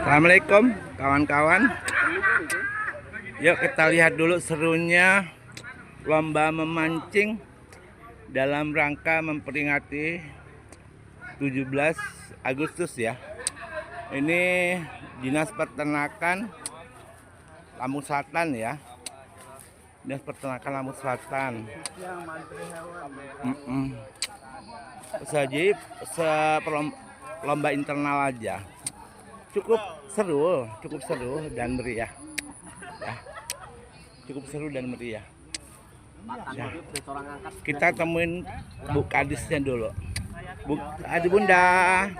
Assalamualaikum kawan-kawan. Yuk kita lihat dulu serunya lomba memancing dalam rangka memperingati 17 Agustus ya. Ini Dinas Peternakan Lampung Selatan ya. Dinas Peternakan Lampung Selatan. Jadi lomba internal aja. Cukup seru dan meriah. Ya. Cukup seru dan meriah. Ya. Kita temuin Bu Kadisnya dulu. Bunda.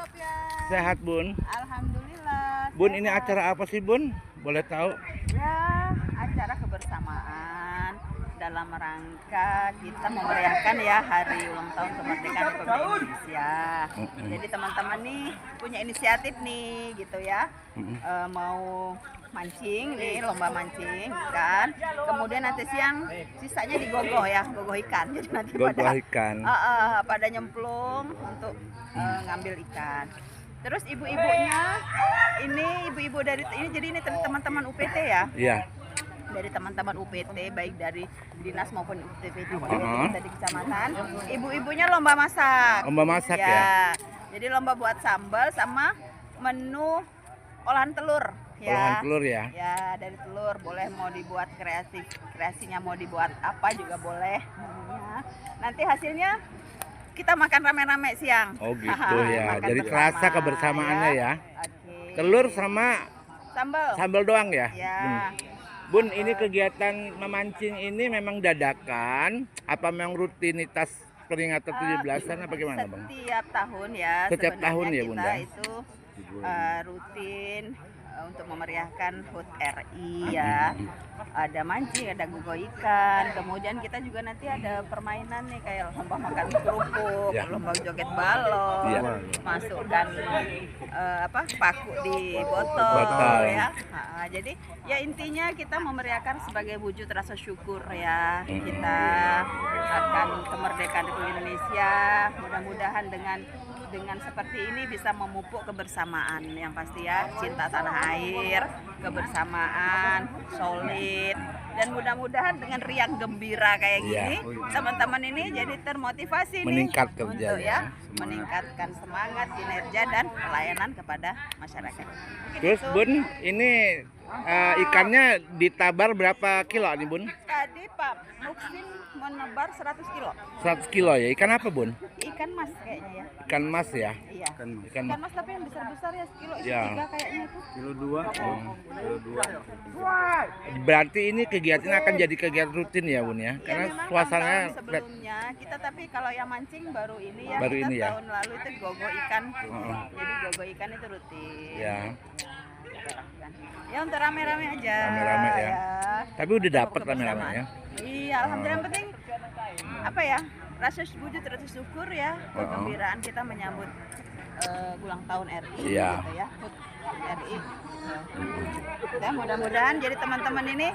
Sehat, Bun? Alhamdulillah. Bun, ini acara apa sih, Bun? Boleh tahu? Ya, acara kebersamaan dalam rangka kita memeriahkan ya hari ulang tahun kemerdekaan Republik Indonesia. Jadi teman-teman nih punya inisiatif nih gitu ya. Mau mancing nih, lomba mancing ikan. Kemudian nanti siang sisanya digogoh ya, gogoh ikan. Jadi nanti pada nyemplung untuk ngambil ikan. Terus ibu-ibunya ini ibu-ibu dari ini, jadi ini teman-teman UPT ya. Iya. Dari teman-teman UPT baik dari dinas maupun UPT dari kecamatan. Ibu-ibunya lomba masak. Lomba masak ya. Jadi lomba buat sambal sama menu olahan telur ya. Olahan telur ya. Ya, dari telur boleh mau dibuat kreasinya mau dibuat apa juga boleh. Nanti hasilnya kita makan rame-rame siang. Oh gitu ya. Jadi terasa kebersamaannya ya. Okay. Telur sama sambal doang ya. Ya. Bun, ini kegiatan memancing ini memang dadakan apa memang rutinitas peringatan 17-an apa gimana, Bang? Setiap tahun ya. Setiap tahun ya, Bunda. Kita itu rutin untuk memeriahkan HUT RI ya. Ada mancing, ada gogoh ikan, kemudian kita juga nanti ada permainan nih kayak lomba makan kerupuk, lomba joget balon, masukkan paku di botol. Ya. Jadi ya intinya kita memeriahkan sebagai wujud rasa syukur ya kita akan kemerdekaan Republik Indonesia. Mudah-mudahan dengan seperti ini bisa memupuk kebersamaan yang pasti ya, cinta tanah air, kebersamaan solid, dan mudah-mudahan dengan riang gembira kayak gini teman-teman ini jadi termotivasi meningkat nih untuk ya meningkatkan semangat, kinerja dan pelayanan kepada masyarakat. Terus Bun, ini ikannya ditabar berapa kilo nih, Bun? Tadi Pak Muksin menebar 100 kilo. 100 kilo ya. Ikan apa, Bun? Ikan mas kayaknya ya. Ikan mas ya? Iya. Ikan mas tapi yang besar-besar ya, sekilo isi 3 kayaknya itu. Kilo 2. Kilo 2. Berarti ini kegiatan akan jadi kegiatan rutin ya, Bun ya? Karena suasananya sebelumnya kita, tapi kalau yang mancing baru ini ya. Baru kita ini ya. Tahun lalu itu gogoh ikan. Jadi gogoh ikan itu rutin. Ya. Ya untuk rame-rame aja. Rame-rame ya. Tapi udah dapet rame-rame ya. Iya, alhamdulillah. Yang penting apa ya? Rasa wujud rasa syukur ya, kegembiraan kita menyambut ulang tahun RI gitu ya. RI. Ya, mudah-mudahan jadi teman-teman ini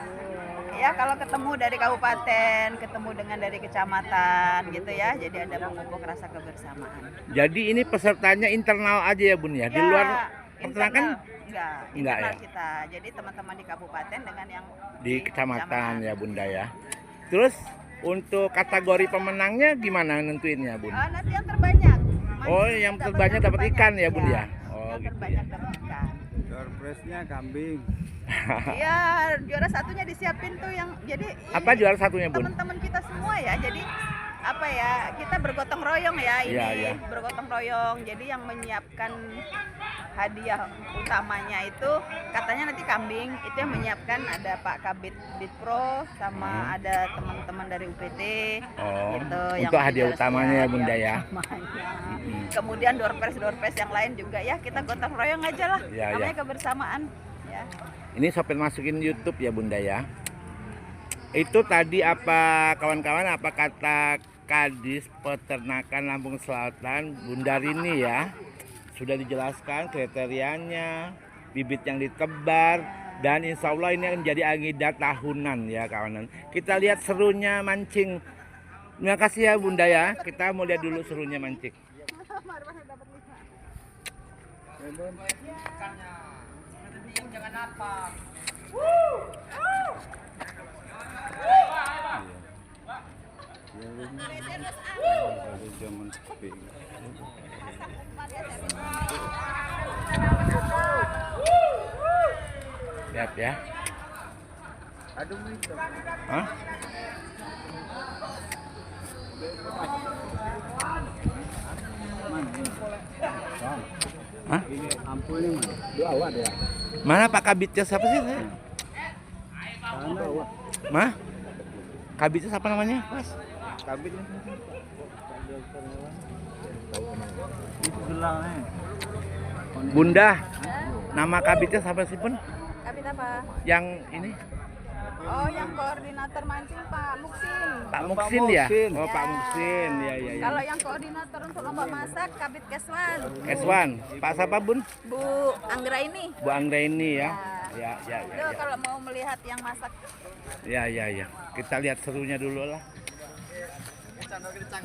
ya kalau ketemu dari kabupaten, ketemu dengan dari kecamatan gitu ya, jadi ada memupuk rasa kebersamaan. Jadi ini pesertanya internal aja ya, Bun ya? Di luar peternakan enggak ya kita. Jadi teman-teman di kabupaten dengan yang di kecamatan ya, Bunda ya. Terus untuk kategori pemenangnya gimana nentuinnya, Bun? Nanti yang terbanyak. Yang terbanyak dapat ikan ya, Bun ya. Yang terbanyak dapat ikan. Door prize-nya kambing. Iya, juara satunya disiapin tuh yang jadi apa juara satunya, Bun? Teman-teman kita semua ya. Jadi apa ya, kita bergotong royong ya ini. Bergotong royong. Jadi yang menyiapkan hadiah utamanya itu katanya nanti kambing, itu yang menyiapkan ada Pak Kabid Bitpro sama ada teman-teman dari UPT gitu, untuk hadiah utamanya ya, Bunda ya. Kemudian door prize yang lain juga ya, kita gotong royong aja lah. Namanya kebersamaan ya. Ini Sopir masukin YouTube ya, Bunda ya. Itu tadi apa kawan-kawan, apa kata Kadis Peternakan Lampung Selatan, Bunda Rini ya. Sudah dijelaskan kriterianya, bibit yang ditebar, dan insya Allah ini akan jadi agenda tahunan ya kawanan. Kita lihat serunya mancing. Terima kasih ya, Bunda ya. Kita mau lihat dulu serunya mancing. Dari zaman sepi. Lihat ya. Aduh itu. Hah? Hah? Ini ampulnya mana? Dua awak ya. Mana Pak Kabitnya siapa sih? Tahan bawa. Mah? Kabitnya siapa namanya? Mas? Kabitnya. Itu gelangnya. Bunda. Nama kabitnya siapa sih pun? Kabit apa? Yang ini? Oh, yang koordinator mancing Pak Muksin. Pak Pak Muksin ya? Muksin. Oh, Pak Muksin. Ya, ya, ya. Kalau yang koordinator untuk lomba masak Kabit Keswan, Keswan. Pak siapa, Bun? Bu Anggra ini. Bu Anggra ini ya. Ya, ya, ya. Itu kalau mau melihat yang masak. Ya, ya, ya. Kita lihat serunya dulu lah.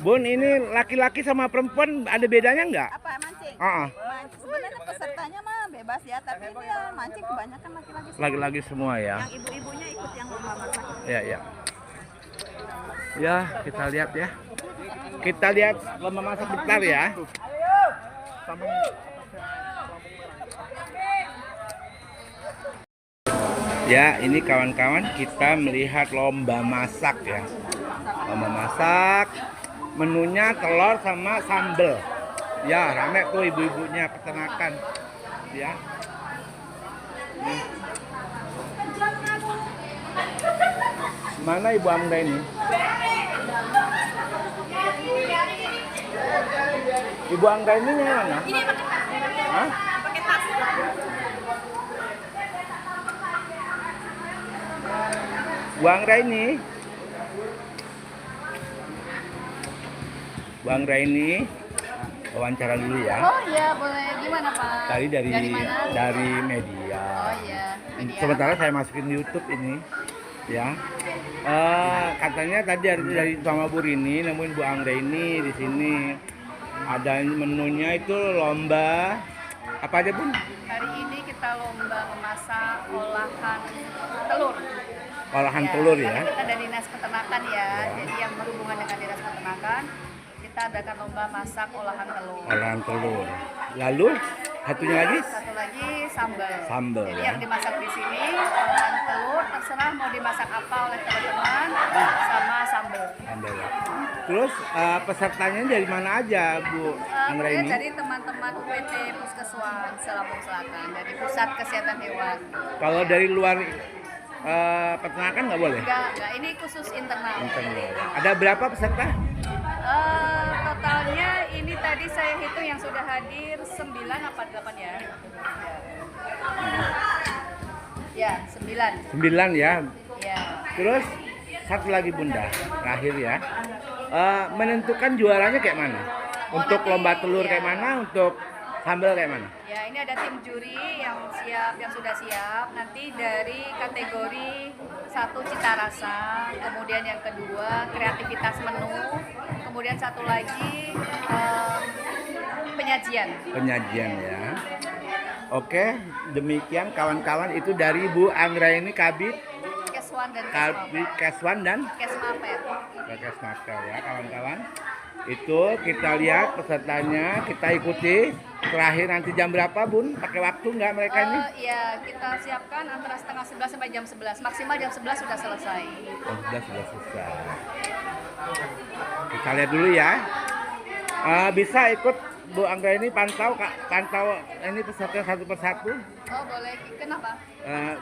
Bun, ini laki-laki sama perempuan ada bedanya nggak? Apa mancing? Ah, Mancing. Sebenarnya pesertanya mah bebas ya, tapi dia mancing kebanyakan laki-laki semua. laki-laki semua ya. Yang ibu-ibunya ikut yang lomba masak. Ya, ya. Ya, kita lihat ya. Kita lihat lomba masak bentar ya. Ya, ini kawan-kawan kita melihat lomba masak ya. Lomba masak, menunya telur sama sambel. Ya, rame tuh ibu-ibunya peternakan. Ya. Nih. Mana Ibu Angga ini? Ibu Angga ini yang mana? Hah? Bu Anggra ini. Bu Anggra ini wawancara dulu ya. Oh iya, boleh. Gimana Pak? Tadi dari mana? dari media. Oh iya, media. Sementara saya masukin YouTube ini ya. Katanya tadi dari sama Bu Rini nemuin Bu Anggra ini di sini. Ada menunya itu lomba apa aja, Bun? Hari ini kita lomba memasak olahan telur. Olahan telur ya. Karena kita dari dinas peternakan ya, jadi yang berhubungan dengan dinas peternakan kita adakan lomba masak olahan telur. Olahan telur. Lalu satunya lagi Satu lagi sambal. sambal Jadi ya. yang dimasak di sini olahan telur, terserah mau dimasak apa oleh teman-teman sama sambal. Sambal ya. Terus pesertanya dari mana aja, Bu Anggra ini? Dari teman-teman UPT Puskeswan Lampung Selatan, dari Pusat Kesehatan Hewan. Kalau dari luar peternakan nggak boleh? Enggak, ini khusus internal. Internal. Ada berapa peserta? Totalnya ini tadi saya hitung yang sudah hadir 9 apa 8 ya? Ya, 9. 9 ya. Ya. Terus satu lagi Bunda, terakhir ya. Menentukan juaranya kayak mana? Untuk nanti, lomba telur ya. kayak mana? Untuk sambal kayak mana? Ya, ini ada tim juri yang siap, yang sudah siap. Nanti dari kategori 1 cita rasa, kemudian yang kedua kreativitas menu, kemudian satu lagi penyajian. Penyajian ya. Oke, demikian kawan-kawan itu dari Bu Anggra ini Kabit Keswan dan Keswan dan Kesmapet. Kesmapel ya kawan-kawan. Itu kita lihat pesertanya, kita ikuti. Terakhir nanti jam berapa Bun? Pakai waktu nggak mereka ini? Iya, kita siapkan antara setengah 11 sampai jam 11. Maksimal jam 11 sudah selesai. Oh, sudah selesai. Kita lihat dulu ya. Bisa ikut Bu Angga ini pantau ini peserta satu persatu. Oh, boleh. Kenapa? Eh,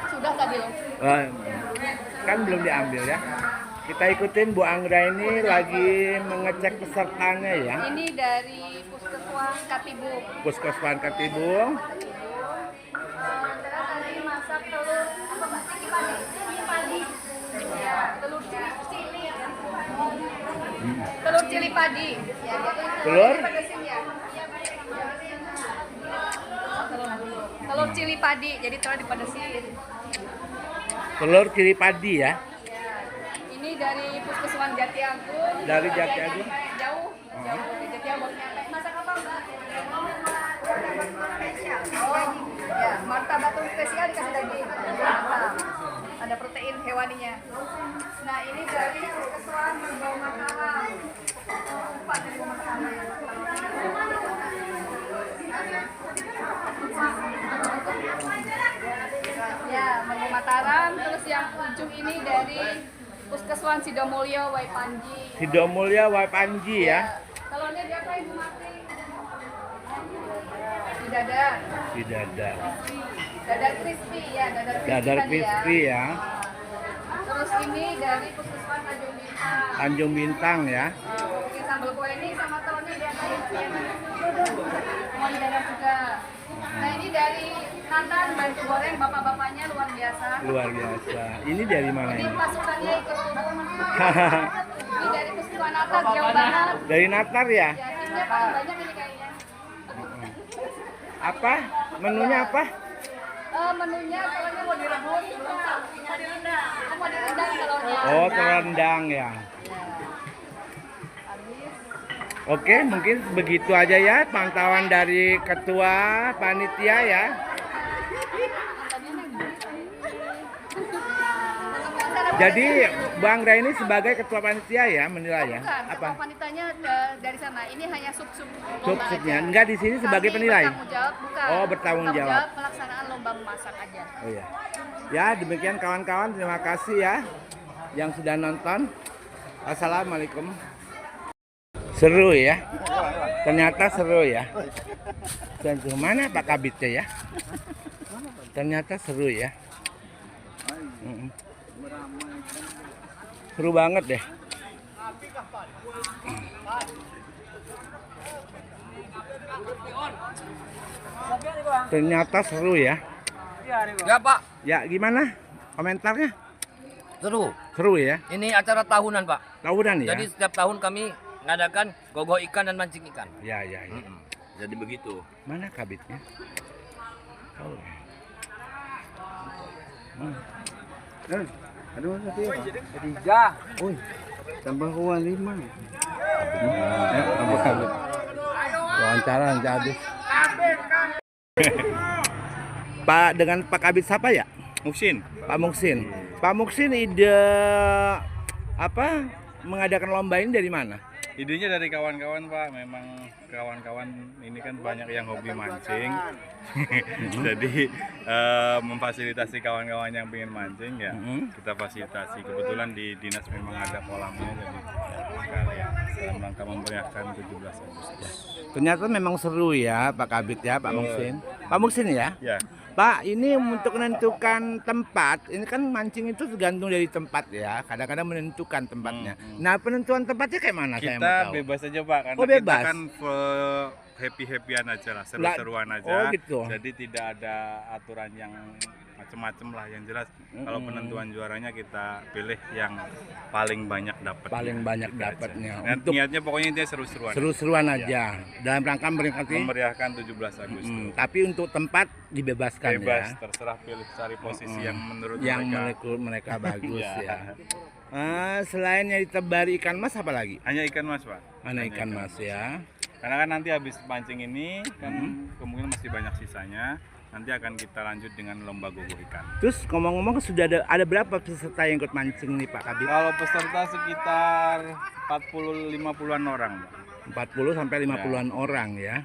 Sudah tadi loh. Kan belum diambil ya. Kita ikutin Bu Anggra ini lagi mengecek pesertanya ya. Ini dari Puskeswan Katibung. Puskeswan Katibung. Tadi masak telur apa Mbak? Cili padi. Ya, telur cili. Telur cili padi. Ya, Telur? Telur cili padi, jadi telur dipedesin. Telur cili padi ya. Ini dari Puskeswan Jati Agung. Dari Jati Agung. Jauh. Jauh. Jati Agung. Masak apa Mbak? spesial dikasih daging. Nah, ada protein hewaninya. Nah, ini dari kesuan berbau Mataram. Empat dari bau Mataram. Ya, menu Mataram. Terus yang ujung ini dari Puskeswan Sidomulyo Waipanji. Sidomulyo Waipanji ya. Telurnya dia apa Ibu Mati? Di dadar. Di dadar. Dadar crispy ya, dadar crispy. Dadar tadi crispy ya. Terus ini dari Puskeswan Tanjung Bintang. Tanjung Bintang ya. Bikin sambal kue ini sama telurnya dia kayak mau di dadar juga. Nah ini dari Nathan bantu goreng bapak-bapaknya luar biasa. Luar biasa. Ini dari mana Ini ini? pasukannya ikut ini dari Puskeswan Nathan jauh banget. Dari Natar ya? Ya timnya paling banyak ini kayaknya. Apa? Menunya apa? Menunya telurnya mau direbus, mau direndang. Mau direndang telurnya. Oh, terendang ya. Oke, mungkin begitu aja ya pantauan dari ketua panitia ya. Jadi Bang Ray ini sebagai ketua panitia ya menilai ya? Bukan, Apa? ketua panitanya dari sana. Ini hanya sub-sub lomba Sub-subnya? aja. Enggak, di sini sebagai Kami penilai? bertanggung jawab, bukan. Oh, bertanggung jawab. Pelaksanaan lomba memasak aja. Oh ya. Ya, demikian kawan-kawan, terima kasih ya yang sudah nonton. Assalamualaikum. Seru ya. Ternyata seru ya. Dan mana Pak Kabitnya ya? Ternyata seru ya. Seru banget deh. Ternyata seru ya. Ya Pak, Ya gimana komentarnya? seru. Seru ya. Ini acara tahunan Pak. Tahunan ya. Jadi setiap tahun kami ngadakan gogo ikan dan mancing ikan. Ya ya ya. Jadi begitu. Mana kabitnya? Oh. Aduh, satu ya, Pak. Ketiga. Uy, tambah uang 5. Apa kabit? Wawancara nanti habis. Pak dengan Pak Kabit siapa ya? Muksin. Pak Muksin. Pak Muksin ide apa mengadakan lomba ini dari mana? Idenya dari kawan-kawan Pak, memang kawan-kawan ini kan banyak yang hobi mancing, jadi memfasilitasi kawan-kawan yang ingin mancing ya kita fasilitasi. Kebetulan di dinas memang ada kolamnya, jadi sekalian dalam rangka memeriahkan 17 Agustus. Ternyata memang seru ya Pak Kabit ya Pak Muksin. Pak Muksin ya? Ya, Pak, ini untuk menentukan tempat, ini kan mancing itu tergantung dari tempat ya. Kadang-kadang menentukan tempatnya. Nah, penentuan tempatnya kayak mana saya mau kita tahu? bebas aja Pak, karena Oh, bebas. kita kan happy-happyan aja lah, seru-seruan aja. Oh, gitu. Jadi tidak ada aturan yang macem-macem lah. Yang jelas kalau penentuan juaranya kita pilih yang paling banyak dapat. Paling banyak dapatnya. Untuk Niatnya pokoknya intinya seru-seruan. seru-seruan aja. Dalam rangka memperingati. Memeriahkan 17 Agustus. Tapi untuk tempat dibebaskan Bebas, ya. terserah pilih cari posisi yang menurut Yang mereka. menurut mereka bagus Ya. ya. Selain yang ditebari ikan mas apa lagi? Hanya ikan mas Pak. Mana ikan mas ya? Karena kan nanti habis pancing ini kan kemungkinan masih banyak sisanya. Nanti akan kita lanjut dengan lomba gogo ikan. Terus ngomong-ngomong sudah ada berapa peserta yang ikut mancing nih Pak Kabit? Kalau peserta sekitar 40-50-an orang, Pak. 40 sampai 50-an orang ya.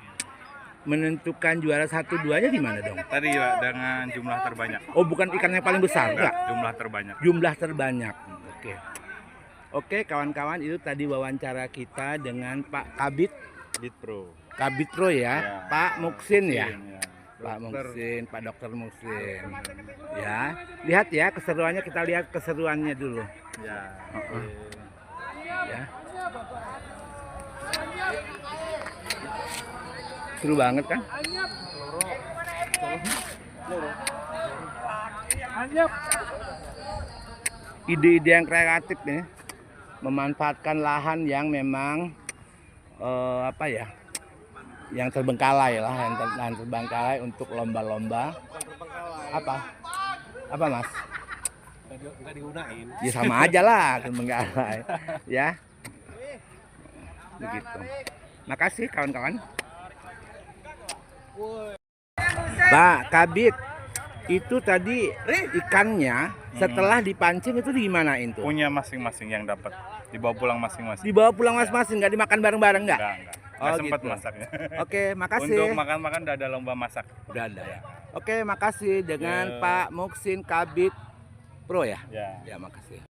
Menentukan juara 1-2-nya di mana dong? Tadi Pak dengan jumlah terbanyak. Oh, bukan ikan yang paling besar, Enggak, enggak? jumlah terbanyak. Jumlah terbanyak. Oke. Oke, kawan-kawan, itu tadi wawancara kita dengan Pak Kabit, Bitpro. Kabitro ya, Ya. Pak Muksin ya. Ya. Pak Muksin, Pak Dokter Muksin. Ya, lihat ya keseruannya, kita lihat keseruannya dulu. Ya. Ya. Seru banget kan? Ide-ide yang kreatif nih, memanfaatkan lahan yang memang apa ya, yang terbengkalai lah, lahan terbengkalai untuk lomba-lomba. Apa mas? Enggak digunain. Ya sama aja lah terbengkalai, ya. Begitu. Makasih kawan-kawan. Pak Kabit, Itu tadi ikannya setelah dipancing itu digimanain tuh? Punya masing-masing yang dapat. Dibawa pulang masing-masing. Dibawa pulang masing-masing, nggak dimakan bareng-bareng nggak? Enggak. Oh, Nggak sempat gitu. masaknya. Oke, makasih. Untuk makan-makan udah ada lomba masak. Udah ada ya. Oke, makasih dengan Ya. Pak Muksin Kabit Pro ya. Ya. Ya, makasih.